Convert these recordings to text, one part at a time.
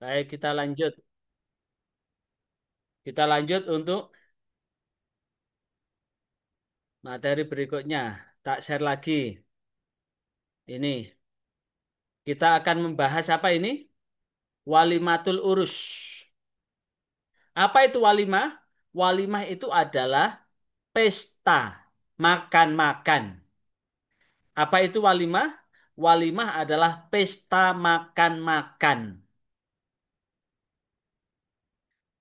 Baik, kita lanjut. Kita lanjut untuk materi berikutnya. Tak share lagi. Ini. Kita akan membahas apa ini? Walimatul urus. Apa itu walimah? Walimah itu adalah pesta makan-makan. Apa itu walimah? Walimah adalah pesta makan-makan.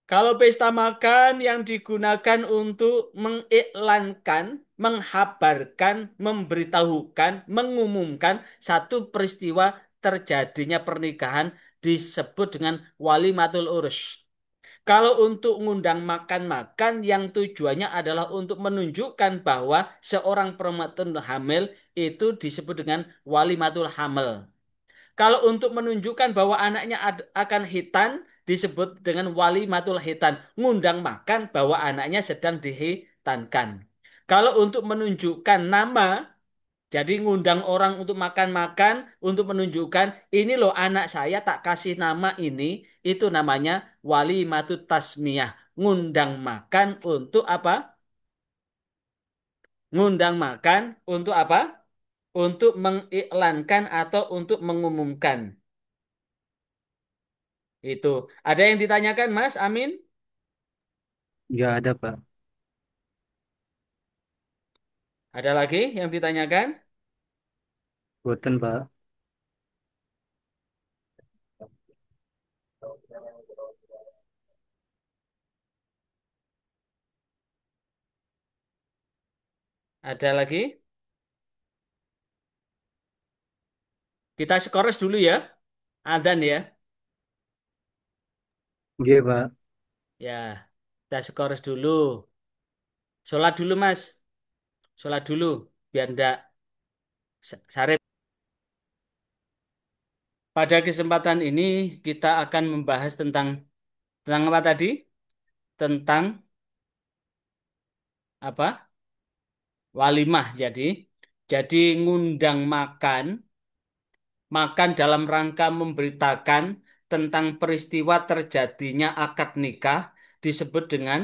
Kalau pesta makan yang digunakan untuk mengiklankan, menghabarkan, memberitahukan, mengumumkan satu peristiwa terjadinya pernikahan disebut dengan walimatul urus. Kalau untuk ngundang makan-makan yang tujuannya adalah untuk menunjukkan bahwa seorang perempuan hamil itu disebut dengan walimatul hamil. Kalau untuk menunjukkan bahwa anaknya akan hitan disebut dengan walimatul hitan, ngundang makan bahwa anaknya sedang dihitankan. Kalau untuk menunjukkan nama, jadi ngundang orang untuk makan-makan, untuk menunjukkan ini loh anak saya tak kasih nama ini, itu namanya walimatut tasmiyah. Ngundang makan untuk apa? Ngundang makan untuk apa? Untuk mengiklankan atau untuk mengumumkan. Itu. Ada yang ditanyakan, Mas Amin? Ya ada Pak. Ada lagi yang ditanyakan? Boten Pak. Ada lagi? Kita skores dulu ya. Adzan ya. Iya Pak. Ya, kita skores dulu. Sholat dulu, Mas. Sholat dulu. Biar ndak sarip. Pada kesempatan ini kita akan membahas tentang apa tadi? Tentang apa? Walimah. Jadi ngundang makan, makan dalam rangka memberitakan tentang peristiwa terjadinya akad nikah disebut dengan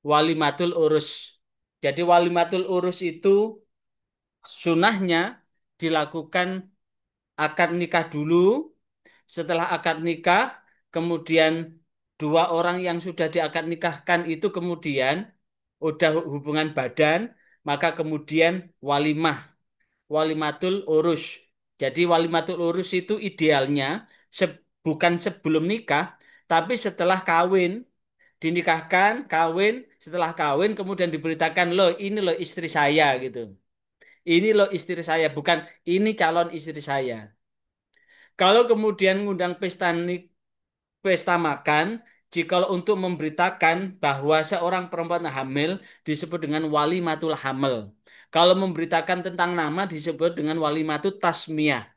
walimatul urus. Jadi walimatul urus itu sunahnya dilakukan akad nikah dulu. Setelah akad nikah, kemudian dua orang yang sudah diakad nikahkan itu kemudian udah hubungan badan, maka kemudian walimah, walimatul urus. Jadi walimatul urus itu idealnya bukan sebelum nikah, tapi setelah kawin, dinikahkan, kawin, setelah kawin kemudian diberitakan, loh ini loh istri saya gitu. Ini loh istri saya, bukan ini calon istri saya. Kalau kemudian ngundang pesta makan, jika untuk memberitakan bahwa seorang perempuan hamil disebut dengan walimatul hamil. Kalau memberitakan tentang nama disebut dengan walimatul tasmiyah.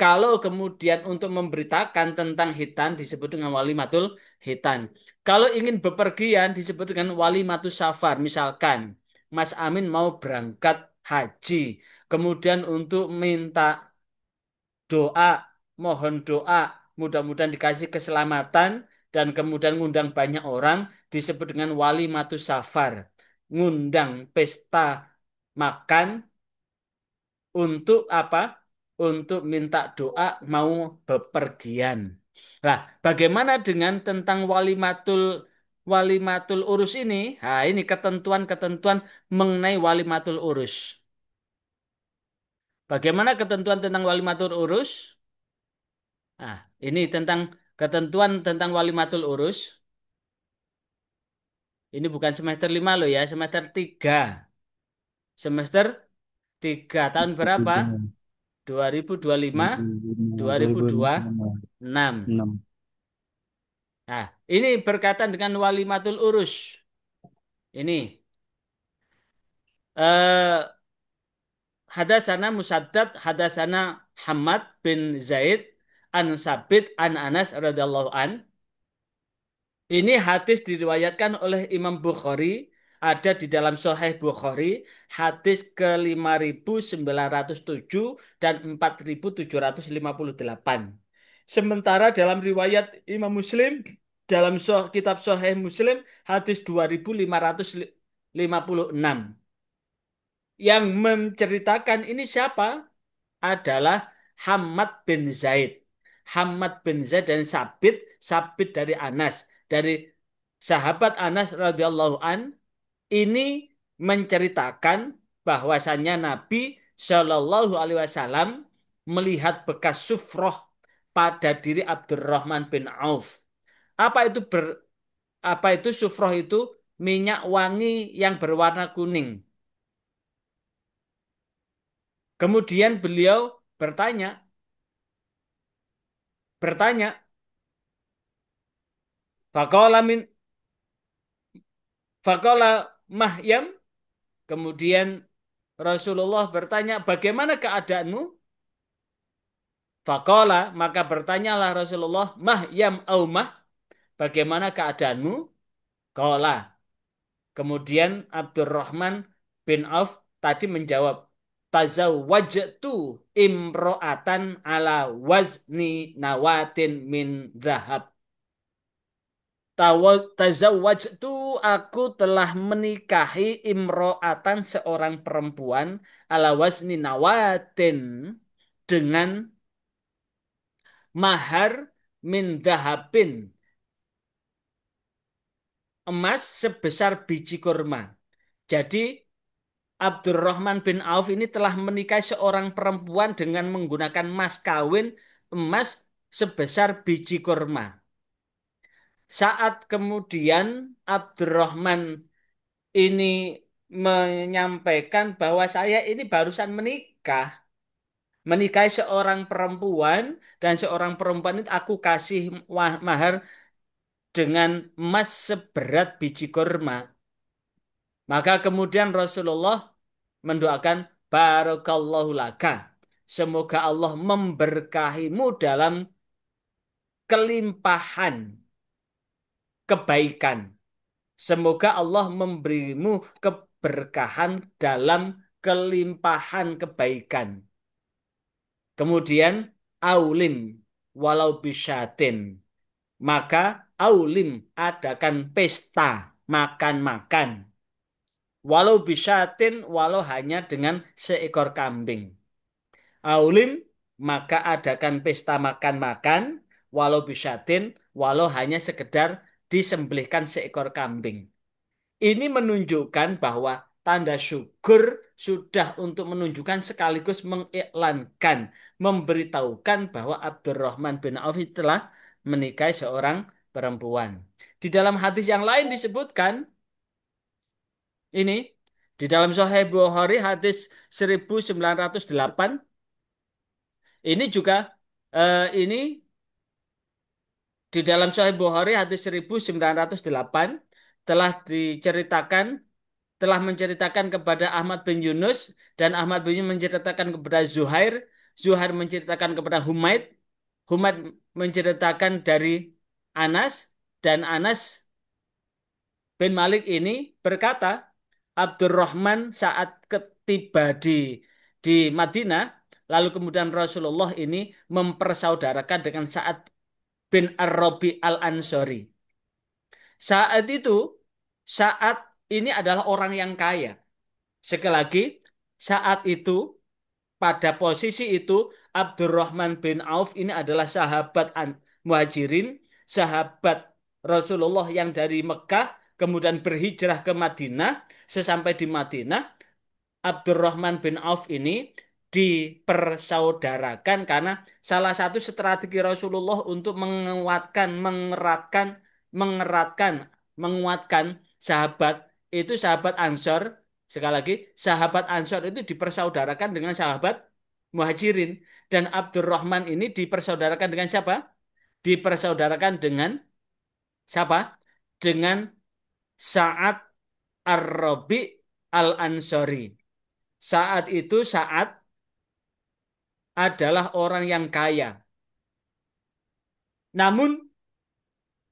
Kalau kemudian untuk memberitakan tentang hitan disebut dengan walimatul hitan. Kalau ingin bepergian disebut dengan walimatul safar. Misalkan Mas Amin mau berangkat haji, kemudian untuk minta doa, mohon doa, mudah-mudahan dikasih keselamatan dan kemudian ngundang banyak orang disebut dengan wali matu safar. Ngundang pesta makan untuk apa? Untuk minta doa mau bepergian. Nah, bagaimana dengan tentang walimatul urus ini? Nah, ini ketentuan-ketentuan mengenai walimatul urus. Bagaimana ketentuan tentang walimatul urus? Nah, ini tentang ketentuan tentang walimatul urus. Ini bukan semester 5 loh ya, semester 3. Semester 3 tahun berapa? Tiga. 2025, 2026. 2006. Nah, ini berkaitan dengan walimatul urus. Ini eh hadasana Musaddad, hadasana Hamad bin Zaid an Sabit an Anas radhiyallahu an. Ini hadis diriwayatkan oleh Imam Bukhari, ada di dalam Sahih Bukhari, hadis ke 5907 dan 4758. Sementara dalam riwayat Imam Muslim, dalam kitab Sahih Muslim, hadis 2556. Yang menceritakan ini siapa? Adalah Hamad bin Zaid. Hamad bin Zaid dan Sabit, Sabit dari Anas, dari sahabat Anas radhiyallahu an ini menceritakan bahwasannya Nabi Shallallahu alaihi wasallam melihat bekas sufroh pada diri Abdurrahman bin Auf. Apa itu apa itu sufroh itu? Minyak wangi yang berwarna kuning. Kemudian beliau bertanya, Faqala min faqala Mahyam. Kemudian Rasulullah bertanya, bagaimana keadaanmu? Faqala, maka bertanyalah Rasulullah, Mahyam au mah, bagaimana keadaanmu? Qala. Kemudian Abdurrahman bin Auf tadi menjawab, tazawwajtu imro'atan ala wazni nawatin min zahab. Tazawwajtu, aku telah menikahi imro'atan, seorang perempuan, ala wazni nawatin, dengan mahar min dahabin, emas sebesar biji kurma. Jadi Abdurrahman bin Auf ini telah menikahi seorang perempuan dengan menggunakan mas kawin emas sebesar biji kurma. Saat kemudian Abdurrahman ini menyampaikan bahwa saya ini barusan menikah, menikahi seorang perempuan, dan seorang perempuan itu aku kasih mahar dengan emas seberat biji kurma. Maka kemudian Rasulullah mendoakan barakallahu laka. Semoga Allah memberkahimu dalam kelimpahan kebaikan. Semoga Allah memberimu keberkahan dalam kelimpahan kebaikan. Kemudian aulim walau bisyatin. Maka aulim, adakan pesta makan-makan. Walau bisyatin, walau hanya dengan seekor kambing. Aulim, maka adakan pesta makan-makan. Walau bisyatin, walau hanya sekedar disembelihkan seekor kambing. Ini menunjukkan bahwa tanda syukur sudah untuk menunjukkan sekaligus mengiklankan, memberitahukan bahwa Abdurrahman bin Auf telah menikahi seorang perempuan. Di dalam hadis yang lain disebutkan ini, di dalam Sahih Bukhari hadis 1908, ini juga ini di dalam Sahih Bukhari hadis 1908 telah diceritakan, telah menceritakan kepada Ahmad bin Yunus, dan Ahmad bin Yunus menceritakan kepada Zuhair, Zuhair menceritakan kepada Humaid, Humaid menceritakan dari Anas, dan Anas bin Malik ini berkata, Abdurrahman saat ketiba di Madinah, lalu kemudian Rasulullah ini mempersaudarakan dengan Sa'ad bin Ar-Rabi Al-Ansori. Saat itu, saat ini adalah orang yang kaya. Sekali lagi, saat itu, pada posisi itu, Abdurrahman bin Auf ini adalah sahabat Muhajirin, sahabat Rasulullah yang dari Mekah, kemudian berhijrah ke Madinah. Sesampai di Madinah, Abdurrahman bin Auf ini dipersaudarakan karena salah satu strategi Rasulullah untuk menguatkan, mengeratkan, menguatkan sahabat itu sahabat Ansor. Sekali lagi, sahabat Ansor itu dipersaudarakan dengan sahabat Muhajirin, dan Abdurrahman ini dipersaudarakan dengan siapa? Dipersaudarakan dengan siapa? Dengan Sa'ad Ar-Rabi Al-Ansori. Saat itu Sa'ad adalah orang yang kaya. Namun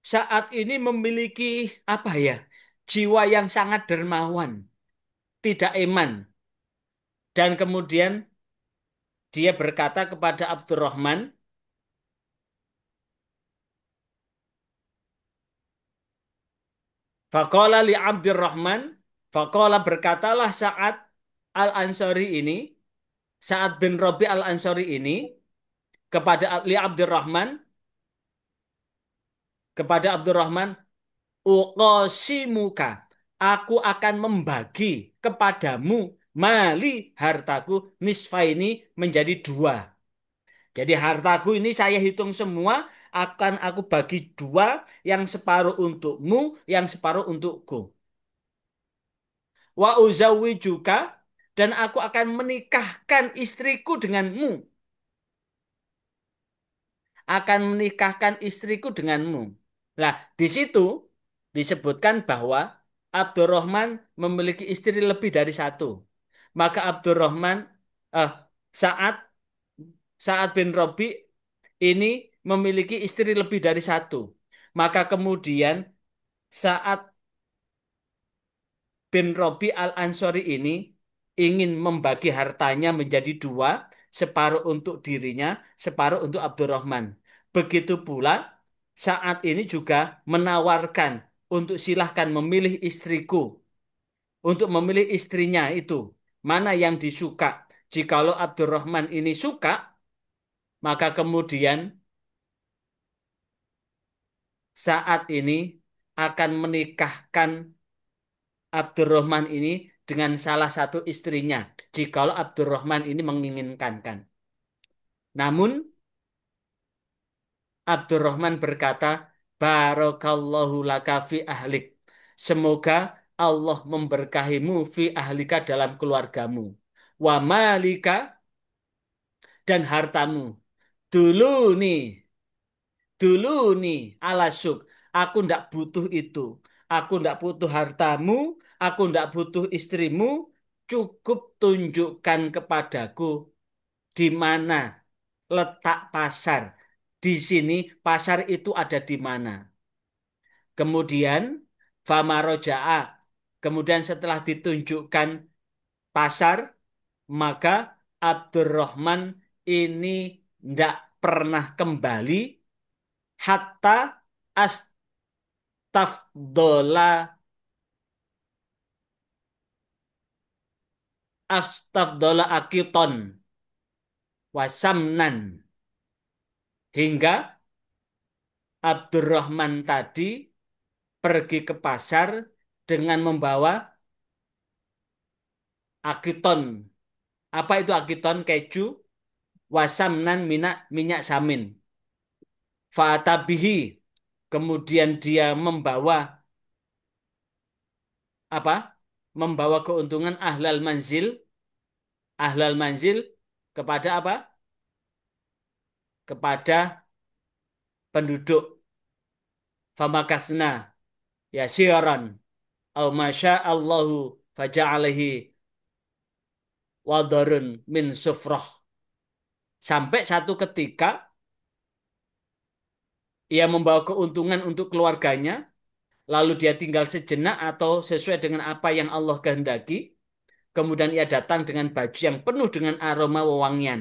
saat ini memiliki apa ya? Jiwa yang sangat dermawan, tidak eman. Dan kemudian dia berkata kepada Abdurrahman, Faqala li Abdurrahman, faqala berkatalah Sa'ad Al-Ansari ini, Sa'ad bin Rabi Al-Ansari ini kepada li Abdurrahman, kepada Abdurrahman, uqasimuka, aku akan membagi kepadamu mali hartaku nisfaini menjadi dua. Jadi hartaku ini saya hitung semua akan aku bagi dua, yang separuh untukmu, yang separuh untukku. Wa uzawwijuka, dan aku akan menikahkan istriku denganmu. Akan menikahkan istriku denganmu. Nah, di situ disebutkan bahwa Abdurrahman memiliki istri lebih dari satu. Maka Abdurrahman, eh, saat Sa'ad bin Rabi ini memiliki istri lebih dari satu. Maka kemudian saat bin Robi Al-Ansori ini ingin membagi hartanya menjadi dua, separuh untuk dirinya, separuh untuk Abdurrahman. Begitu pula saat ini juga menawarkan untuk silahkan memilih istriku, untuk memilih istrinya itu, mana yang disuka. Jikalau Abdurrahman ini suka, maka kemudian saat ini akan menikahkan Abdurrahman ini dengan salah satu istrinya, jikalau Abdurrahman ini menginginkan kan. Namun Abdurrahman berkata, Barakallahu laka fi ahlik. Semoga Allah memberkahimu fi ahlika dalam keluargamu. Wa malika, dan hartamu. Dulu nih, dulu nih ala syuk. Aku ndak butuh itu. Aku ndak butuh hartamu. Aku ndak butuh istrimu. Cukup tunjukkan kepadaku di mana letak pasar. Di sini pasar itu ada di mana. Kemudian famaroja'a. Kemudian setelah ditunjukkan pasar, maka Abdurrahman ini ndak pernah kembali hatta astafdola astafdola akiton wasamnan, hingga Abdurrahman tadi pergi ke pasar dengan membawa akiton. Apa itu akiton? Keju, wasamnan minyak samin. Fa'atabihi. Kemudian dia membawa apa? Membawa keuntungan ahlal manzil kepada apa? Kepada penduduk. Famakasna yasiran au masya Allahu faja'alaihi wadarun min sufroh. Sampai satu ketika ia membawa keuntungan untuk keluarganya, lalu dia tinggal sejenak atau sesuai dengan apa yang Allah kehendaki. Kemudian ia datang dengan baju yang penuh dengan aroma wewangian.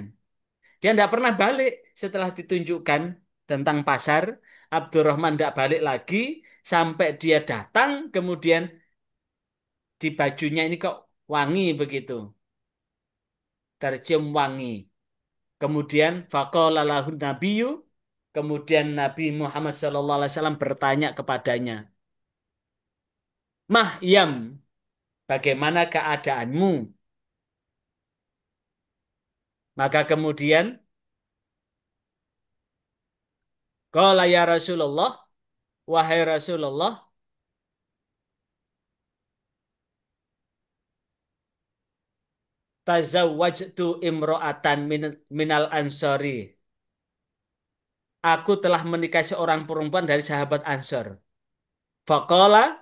Dia tidak pernah balik setelah ditunjukkan tentang pasar. Abdurrahman tidak balik lagi sampai dia datang, kemudian di bajunya ini kok wangi begitu, tercium wangi. Kemudian faqala lahun nabiyyu, kemudian Nabi Muhammad SAW bertanya kepadanya, Mahyam, bagaimana keadaanmu? Maka kemudian, qala ya Rasulullah, wahai Rasulullah, tazawwajtu imro'atan minal ansori. Aku telah menikahi seorang perempuan dari sahabat Ansor. Faqala,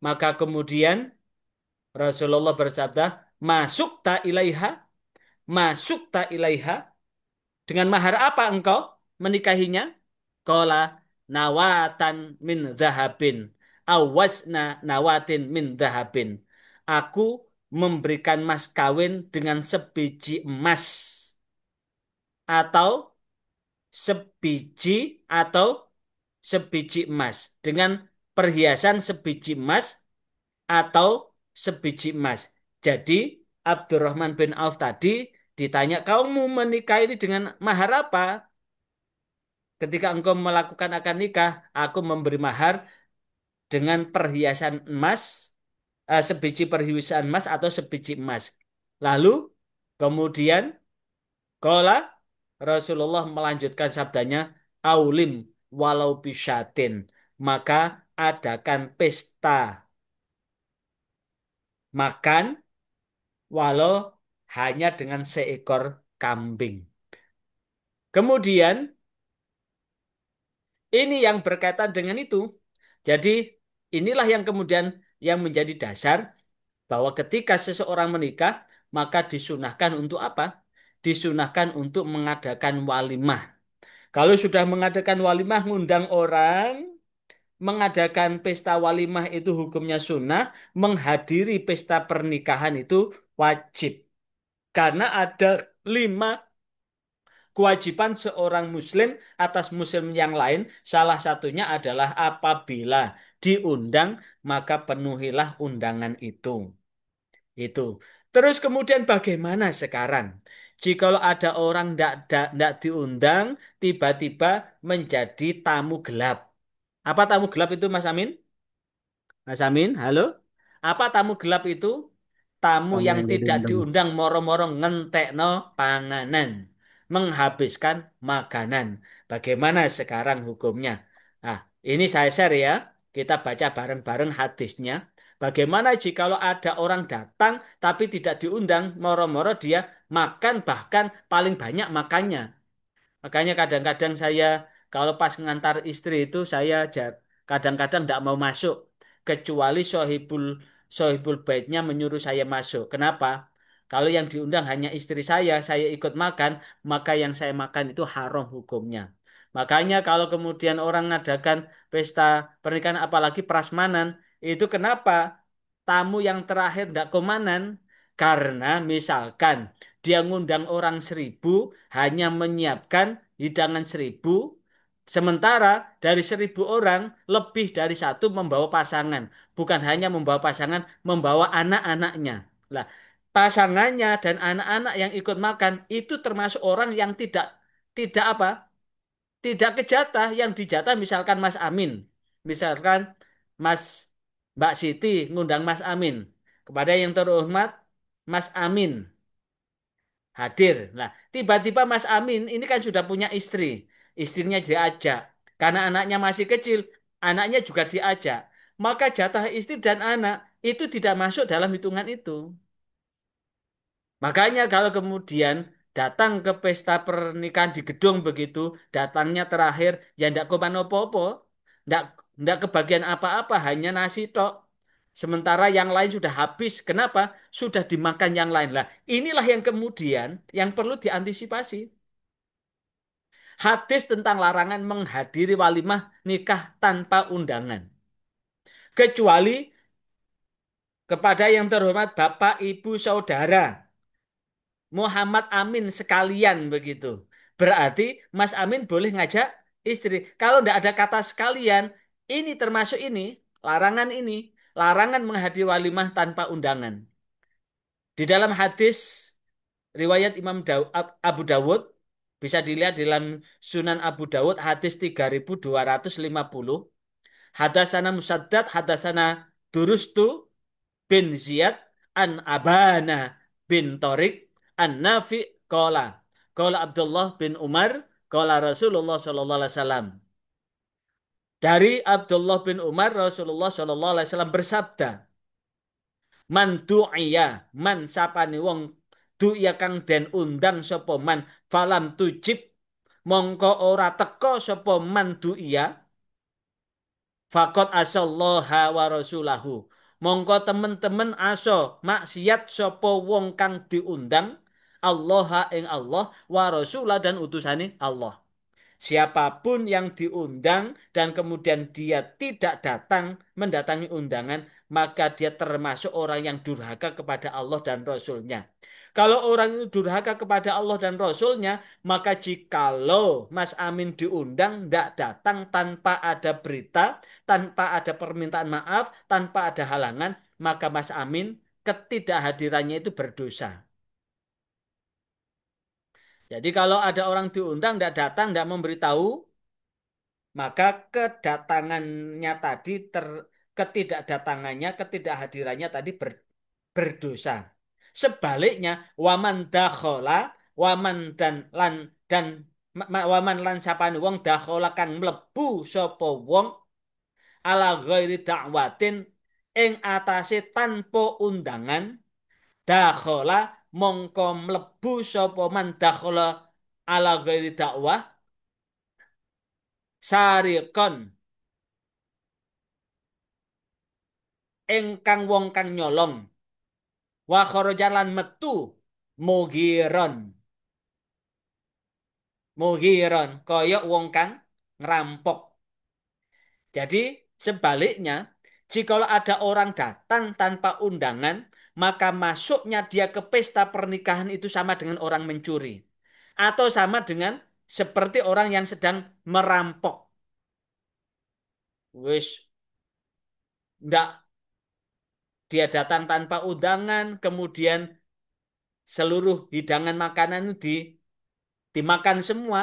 maka kemudian Rasulullah bersabda, masuk ta ilaiha, masuk ta ilaiha. Dengan mahar apa engkau menikahinya? Qala nawatan min zahabin. Awasna nawatin min zahabin. Aku memberikan mas kawin dengan sebiji emas. Atau sebiji atau sebiji emas. Dengan perhiasan sebiji emas atau sebiji emas. Jadi Abdurrahman bin Auf tadi ditanya, kamu menikah ini dengan mahar apa? Ketika engkau melakukan akad nikah, aku memberi mahar dengan perhiasan emas, sebiji perhiasan emas atau sebiji emas. Lalu kemudian Kola Rasulullah melanjutkan sabdanya, Aulim walau bisyatin. Maka adakan pesta makan walau hanya dengan seekor kambing. Kemudian ini yang berkaitan dengan itu. Jadi inilah yang kemudian yang menjadi dasar bahwa ketika seseorang menikah, maka disunahkan untuk apa? Disunahkan untuk mengadakan walimah. Kalau sudah mengadakan walimah, ngundang orang, mengadakan pesta walimah itu hukumnya sunnah, menghadiri pesta pernikahan itu wajib. Karena ada 5 kewajiban seorang muslim atas muslim yang lain. Salah satunya adalah apabila diundang, maka penuhilah undangan itu. Itu. Terus kemudian bagaimana sekarang? Jikalau ada orang tidak diundang, tiba-tiba menjadi tamu gelap. Apa tamu gelap itu, Mas Amin? Mas Amin, halo? Apa tamu gelap itu? Tamu Tamu yang yang tidak diundang. diundang moro-moro ngentekno panganan, menghabiskan makanan. Bagaimana sekarang hukumnya? Nah, ini saya share ya. Kita baca bareng-bareng hadisnya. Bagaimana jikalau ada orang datang tapi tidak diundang, moro-moro dia makan bahkan paling banyak makannya. Makanya kadang-kadang saya kalau pas ngantar istri itu saya kadang-kadang tidak mau masuk kecuali sohibul baitnya menyuruh saya masuk. Kenapa? Kalau yang diundang hanya istri saya ikut makan, maka yang saya makan itu haram hukumnya. Makanya kalau kemudian orang mengadakan pesta pernikahan apalagi prasmanan, itu kenapa tamu yang terakhir tidak komanan? Karena misalkan dia ngundang orang 1.000 hanya menyiapkan hidangan 1.000, sementara dari 1.000 orang lebih dari satu membawa pasangan, bukan hanya membawa pasangan, membawa anak-anaknya. Lah, pasangannya dan anak-anak yang ikut makan itu termasuk orang yang tidak tidak apa? Tidak kejatah. Yang dijatah misalkan Mas Amin, misalkan Mas Mbak Siti ngundang Mas Amin kepada yang terhormat Mas Amin hadir. Nah, tiba-tiba Mas Amin ini kan sudah punya istri. Istrinya diajak. Karena anaknya masih kecil, anaknya juga diajak. Maka jatah istri dan anak itu tidak masuk dalam hitungan itu. Makanya kalau kemudian datang ke pesta pernikahan di gedung begitu, datangnya terakhir, ya ndak kopan opo-opo, ndak ndak kebagian apa-apa, hanya nasi tok. Sementara yang lain sudah habis. Kenapa? Sudah dimakan yang lain. Lah, inilah yang kemudian yang perlu diantisipasi. Hadis tentang larangan menghadiri walimah nikah tanpa undangan. Kecuali kepada yang terhormat Bapak, Ibu, Saudara. Muhammad Amin sekalian begitu. Berarti Mas Amin boleh ngajak istri. Kalau tidak ada kata sekalian, ini termasuk ini, larangan menghadiri walimah tanpa undangan. Di dalam hadis riwayat Abu Dawud, bisa dilihat dalam Sunan Abu Dawud hadis 3.250. Hadasana Musaddad, hadasana Durustu bin Ziyad an Abana bin Torik an Nafi kola. Kola Abdullah bin Umar kola Rasulullah Shallallahu Alaihi Wasallam. Dari Abdullah bin Umar Rasulullah Shallallahu Alaihi Wasallam bersabda, Man du'iya, man sapani wong du'iya kang den undang sapa man falam tujib mongko ora teka sapa man du'iya Fakot asallaha wa rasulahu. Mongko temen-temen aso maksiat sopo wong kang diundang Allah ing Allah wa rasulah dan utusane Allah. Siapapun yang diundang dan kemudian dia tidak datang mendatangi undangan, maka dia termasuk orang yang durhaka kepada Allah dan Rasul-Nya. Kalau orang itu durhaka kepada Allah dan Rasul-Nya, maka jikalau Mas Amin diundang, tidak datang tanpa ada berita, tanpa ada permintaan maaf, tanpa ada halangan, maka Mas Amin ketidakhadirannya itu berdosa. Jadi kalau ada orang diundang, tidak datang, tidak memberitahu, maka kedatangannya tadi ketidakdatangannya, ketidakhadirannya tadi berdosa. Sebaliknya, waman dakhola, waman dan waman lan sapane wong dakhola kang mlebu sapa wong ala ghairi da'watin ing atase tanpa undangan, dakhola mongko mlebu sapa man dakhola ala ghairi dakwah sarikon ingkang wong kang nyolong wa kharaja lan metu mugiron mugiron kaya wong kang ngerampok. Jadi sebaliknya, jikalau ada orang datang tanpa undangan, maka masuknya dia ke pesta pernikahan itu sama dengan orang mencuri atau sama dengan seperti orang yang sedang merampok. Wis ndak, dia datang tanpa undangan, kemudian seluruh hidangan makanan itu dimakan semua.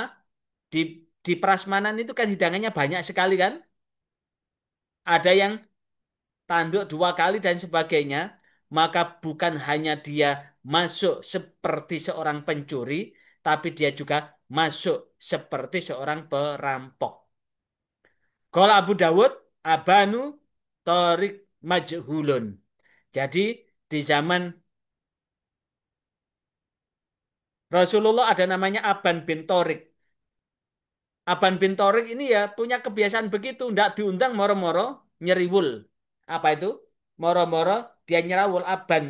Di prasmanan itu kan hidangannya banyak sekali kan. Ada yang tanduk dua kali dan sebagainya. Maka bukan hanya dia masuk seperti seorang pencuri, tapi dia juga masuk seperti seorang perampok. Kalau Abu Dawud, Abanu Torik Majhulun. Jadi di zaman Rasulullah ada namanya Aban bin Torik. Aban bin Torik ini ya punya kebiasaan begitu. Tidak diundang moro-moro nyeriwul. Apa itu? Moro-moro dia nyerawul Aban.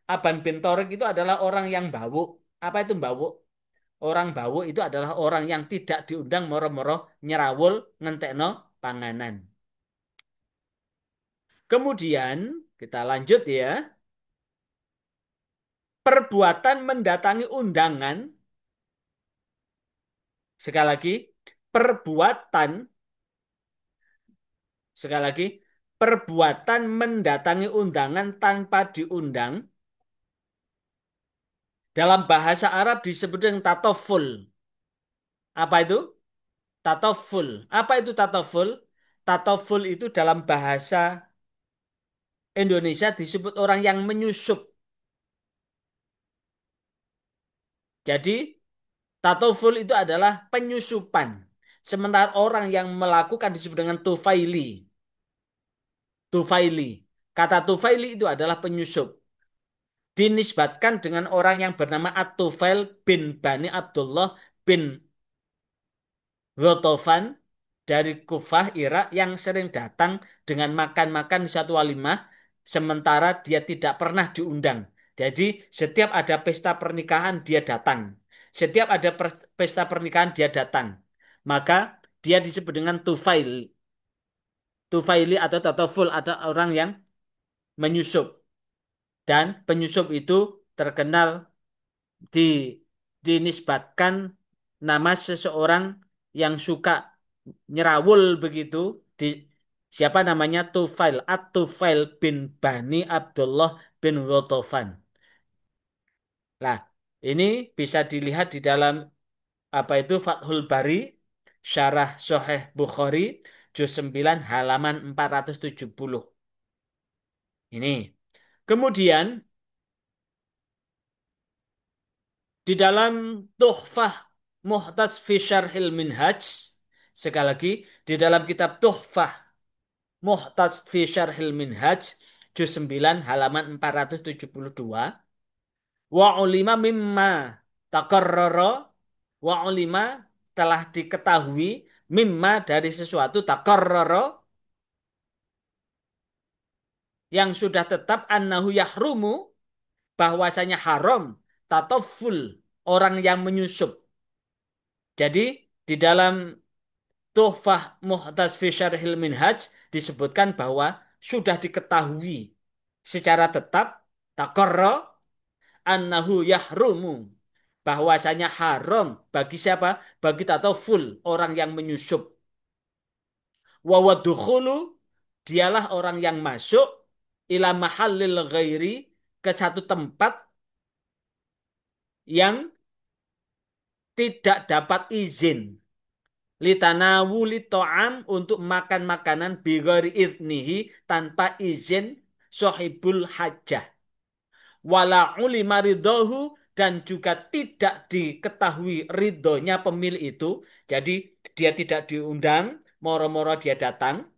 Aban bin Torik itu adalah orang yang bau. Apa itu bau? Orang bau itu adalah orang yang tidak diundang moro-moro nyerawul ngentekno panganan. Kemudian kita lanjut ya. Perbuatan mendatangi undangan. Sekali lagi. Perbuatan Sekali lagi, perbuatan mendatangi undangan tanpa diundang dalam bahasa Arab disebut dengan tatoful. Apa itu? Tatoful. Apa itu tatoful? Tatoful itu dalam bahasa Indonesia disebut orang yang menyusup. Jadi, tatoful itu adalah penyusupan. Sementara orang yang melakukan disebut dengan tufaili. Tufaili. Kata tufaili itu adalah penyusup. Dinisbatkan dengan orang yang bernama At-Tufail bin Bani Abdullah bin Ghatafan dari Kufah, Irak yang sering datang dengan makan-makan di satu walimah sementara dia tidak pernah diundang. Jadi setiap ada pesta pernikahan dia datang. Setiap ada pesta pernikahan dia datang. Maka dia disebut dengan Tufail. Tufaili atau Tataful atau orang yang menyusup. Dan penyusup itu terkenal di dinisbatkan nama seseorang yang suka nyerawul begitu di siapa namanya Tufail At-Tufail bin Bani Abdullah bin Ghatafan. Nah, ini bisa dilihat di dalam apa itu Fathul Bari Syarah Sahih Bukhari juz 9 halaman 470. Ini. Kemudian di dalam Tuhfah Muhtas fi Syarhil Minhaj, sekali lagi, di dalam kitab Tuhfah Muhtas fi Syarhil Minhaj, juz 9 halaman 472, wa ulima mimma takarrara, wa ulima telah diketahui mimma dari sesuatu takarrara yang sudah tetap annahu yahrumu bahwasanya haram tataful orang yang menyusup. Jadi di dalam Tuhfah Muhtas fi Syarhil Minhaj disebutkan bahwa sudah diketahui secara tetap takarra annahu yahrumu bahwasanya haram bagi siapa? Bagi full orang yang menyusup. Wa wadukhulu dialah orang yang masuk ila mahallil ghairi ke satu tempat yang tidak dapat izin litanawuli to'am untuk makan makanan bighairi idnihi tanpa izin sohibul hajah wala ulima ridhohu dan juga tidak diketahui ridhonya pemilik itu. Jadi dia tidak diundang, moro-moro dia datang.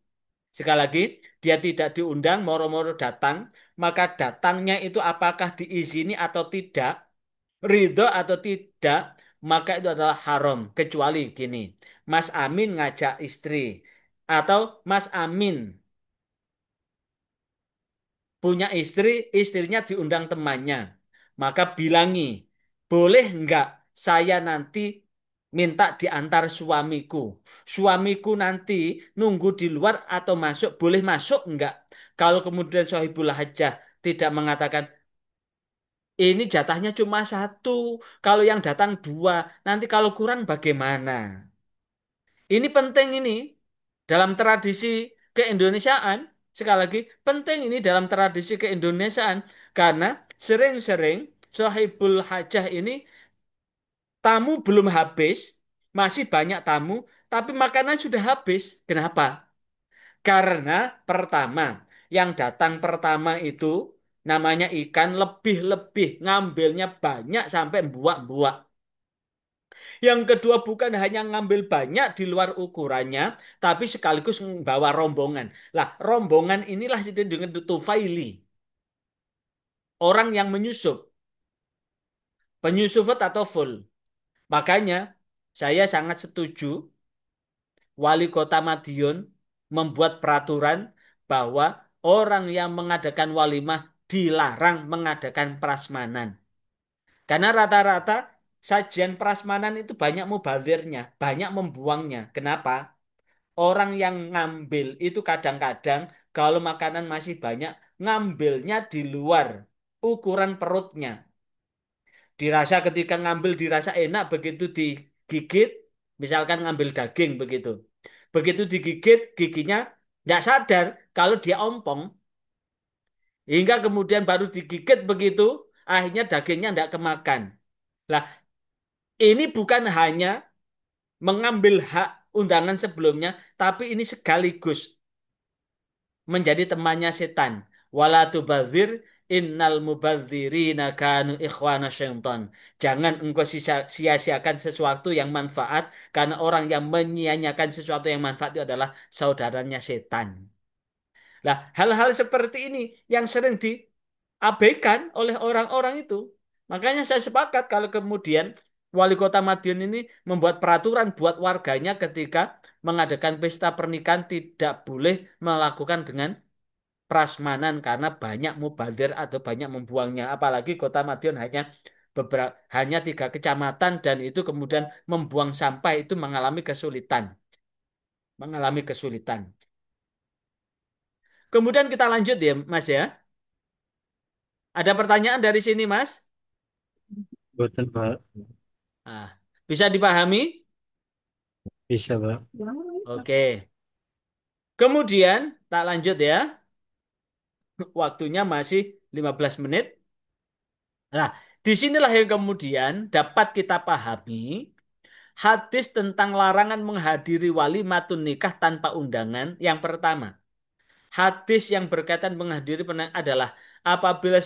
Sekali lagi, dia tidak diundang, moro-moro datang. Maka datangnya itu apakah diizini atau tidak, ridho atau tidak, maka itu adalah haram. Kecuali gini, Mas Amin ngajak istri. Atau Mas Amin punya istri, istrinya diundang temannya. Maka bilangi, boleh enggak saya nanti minta diantar suamiku. Suamiku nanti nunggu di luar atau masuk, boleh masuk enggak? Kalau kemudian Sohibul Hajjah tidak mengatakan, ini jatahnya cuma satu, kalau yang datang dua, nanti kalau kurang bagaimana? Ini penting ini dalam tradisi keindonesiaan. Sekali lagi, penting ini dalam tradisi keindonesiaan karena sering-sering Sohibul Hajah ini tamu belum habis, masih banyak tamu, tapi makanan sudah habis. Kenapa? Karena pertama, yang datang pertama itu namanya ikan lebih-lebih ngambilnya banyak sampai buak-buak. Yang kedua bukan hanya ngambil banyak di luar ukurannya, tapi sekaligus membawa rombongan. Lah, rombongan inilah disebut dengan tufaili, orang yang menyusup, penyusufat atau full. Makanya saya sangat setuju Wali Kota Madiun membuat peraturan bahwa orang yang mengadakan walimah dilarang mengadakan prasmanan. Karena rata-rata sajian prasmanan itu banyak mubazirnya, banyak membuangnya. Kenapa? Orang yang ngambil itu kadang-kadang kalau makanan masih banyak, ngambilnya di luar ukuran perutnya. Dirasa ketika ngambil dirasa enak begitu digigit, misalkan ngambil daging begitu. Begitu digigit, giginya tidak sadar kalau dia ompong. Hingga kemudian baru digigit begitu, akhirnya dagingnya tidak kemakan. Lah, ini bukan hanya mengambil hak undangan sebelumnya, tapi ini sekaligus menjadi temannya setan. Wala tubadzir innal mubadzirina kanu ikhwana syaitan. Jangan engkau sia-siakan sesuatu yang manfaat karena orang yang menyia-nyiakan sesuatu yang manfaat itu adalah saudaranya setan. Nah, hal-hal seperti ini yang sering diabaikan oleh orang-orang itu. Makanya saya sepakat kalau kemudian Wali Kota Madiun ini membuat peraturan buat warganya ketika mengadakan pesta pernikahan tidak boleh melakukan dengan prasmanan karena banyak mubazir atau banyak membuangnya. Apalagi Kota Madiun hanya 3 kecamatan dan itu kemudian membuang sampah itu mengalami kesulitan. Kemudian kita lanjut ya, Mas ya. Ada pertanyaan dari sini, Mas? Boten, Pak. Ah, bisa dipahami? Bisa, Pak. Oke. Kemudian, tak lanjut ya. Waktunya masih 15 menit. Nah, disinilah yang kemudian dapat kita pahami hadis tentang larangan menghadiri walimatun nikah tanpa undangan. Yang pertama, hadis yang berkaitan menghadiri adalah apabila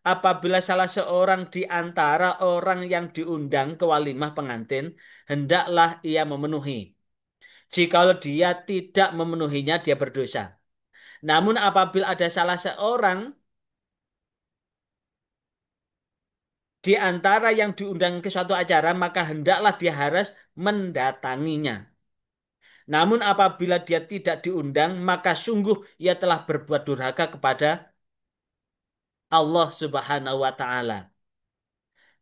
apabila salah seorang di antara orang yang diundang ke walimah pengantin, hendaklah ia memenuhi. Jikalau dia tidak memenuhinya, dia berdosa. Namun apabila ada salah seorang di antara yang diundang ke suatu acara, maka hendaklah dia harus mendatanginya. Namun apabila dia tidak diundang, maka sungguh ia telah berbuat durhaka kepada Allah Subhanahu wa taala.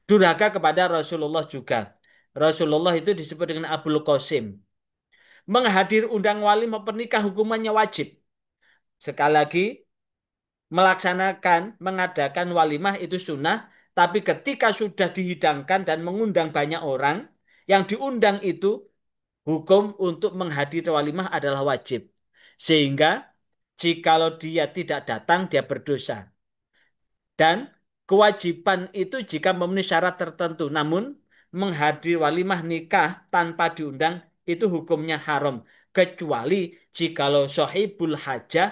Durhaka kepada Rasulullah juga. Rasulullah itu disebut dengan Abul Qasim. Menghadiri undang wali pernikah hukumannya wajib. Sekali lagi, mengadakan walimah itu sunnah, tapi ketika sudah dihidangkan dan mengundang banyak orang, yang diundang itu hukum untuk menghadiri walimah adalah wajib. Sehingga jikalau dia tidak datang, dia berdosa. Dan kewajiban itu jika memenuhi syarat tertentu. Namun menghadiri walimah nikah tanpa diundang itu hukumnya haram. Kecuali jikalau sohibul hajah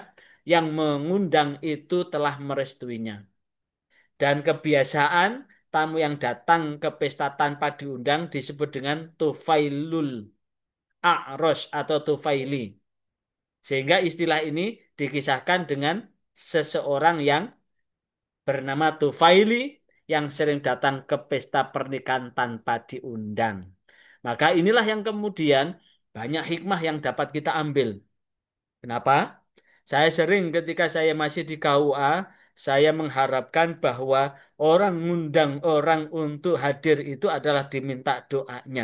yang mengundang itu telah merestuinya. Dan kebiasaan tamu yang datang ke pesta tanpa diundang disebut dengan tufailul a'ros atau tufaili. Sehingga istilah ini dikisahkan dengan seseorang yang bernama Tufaili yang sering datang ke pesta pernikahan tanpa diundang. Maka inilah yang kemudian banyak hikmah yang dapat kita ambil. Kenapa? Saya sering ketika saya masih di KUA, saya mengharapkan bahwa orang ngundang orang untuk hadir itu adalah diminta doanya.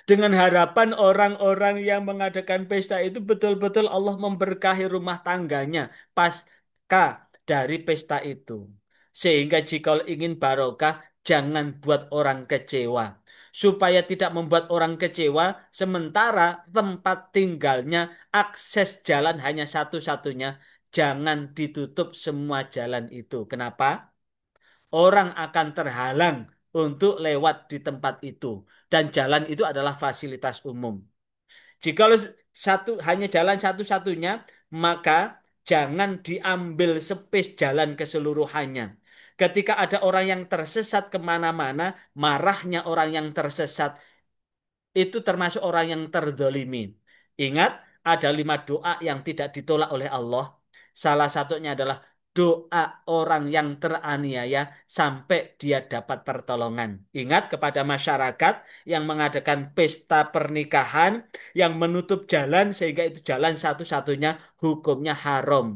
Dengan harapan orang-orang yang mengadakan pesta itu betul-betul Allah memberkahi rumah tangganya pasca dari pesta itu. Sehingga jika ingin barokah, jangan buat orang kecewa. Supaya tidak membuat orang kecewa, sementara tempat tinggalnya, akses jalan hanya satu-satunya, jangan ditutup semua jalan itu. Kenapa? Orang akan terhalang untuk lewat di tempat itu. Dan jalan itu adalah fasilitas umum. Jika hanya jalan satu-satunya, maka jangan diambil space jalan keseluruhannya. Ketika ada orang yang tersesat kemana-mana, marahnya orang yang tersesat itu termasuk orang yang terzolimi. Ingat, ada 5 doa yang tidak ditolak oleh Allah. Salah satunya adalah doa orang yang teraniaya sampai dia dapat pertolongan. Ingat kepada masyarakat yang mengadakan pesta pernikahan yang menutup jalan sehingga itu jalan satu-satunya hukumnya haram.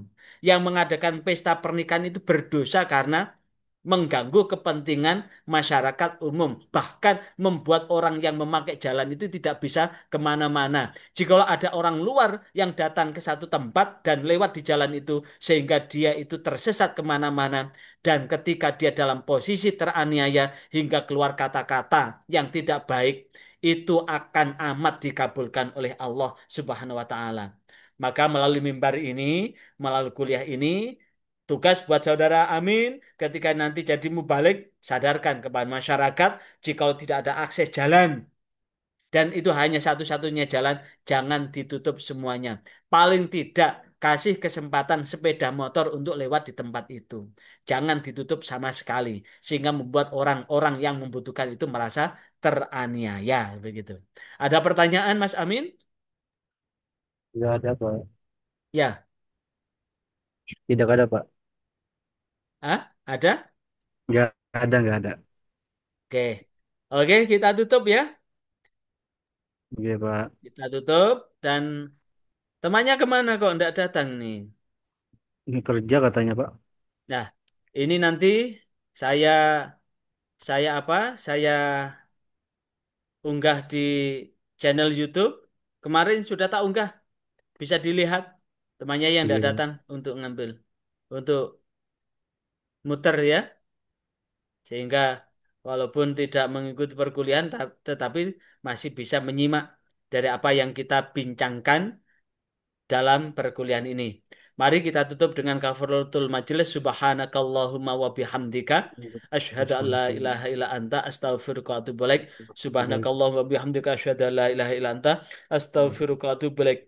Yang mengadakan pesta pernikahan itu berdosa karena mengganggu kepentingan masyarakat umum, bahkan membuat orang yang memakai jalan itu tidak bisa kemana-mana. Jikalau ada orang luar yang datang ke satu tempat dan lewat di jalan itu, sehingga dia itu tersesat kemana-mana, dan ketika dia dalam posisi teraniaya hingga keluar kata-kata yang tidak baik, itu akan amat dikabulkan oleh Allah Subhanahu wa Ta'ala. Maka melalui mimbar ini, melalui kuliah ini, tugas buat saudara Amin ketika nanti jadi mubalik, sadarkan kepada masyarakat jika tidak ada akses jalan dan itu hanya satu-satunya jalan, jangan ditutup semuanya. Paling tidak kasih kesempatan sepeda motor untuk lewat di tempat itu. Jangan ditutup sama sekali sehingga membuat orang-orang yang membutuhkan itu merasa teraniaya begitu. Ada pertanyaan Mas Amin? Nggak ada, Pak. Ya, Tidak ada, Pak. ah, ada? Nggak ada, nggak ada. Oke. Oke, kita tutup ya. Oke, Pak. Kita tutup dan temannya kemana kok enggak datang nih? Ini kerja katanya, Pak. Nah, ini nanti saya saya apa? Saya unggah di channel YouTube. Kemarin sudah tak unggah, bisa dilihat temannya yang enggak Iya. datang untuk ngambil, untuk muter ya, sehingga walaupun tidak mengikuti perkuliahan, tetapi masih bisa menyimak dari apa yang kita bincangkan dalam perkuliahan ini. Mari kita tutup dengan kafaratul majelis. Subhanakallahumma wa bihamdika asyhadu an la ilaha illa anta astaghfiruka wa atubu ilaik. Subhanakallahumma wa bihamdika asyhadu an la ilaha illa anta astaghfiruka wa atubu ilaik.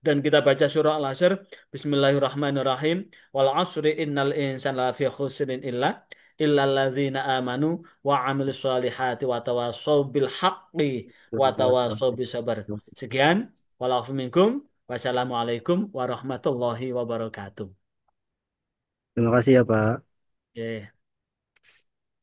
Dan kita baca surah Al-Asr. Bismillahirrahmanirrahim. Wal asri innal insana lafi khusrin illalladzina amanu wa amilus solihati wa tawasaw bil haqqi wa tawasaw bis sabar. Sekian. Walafu minkum. Wassalamualaikum warahmatullahi wabarakatuh. Terima kasih ya, Pak. Oke.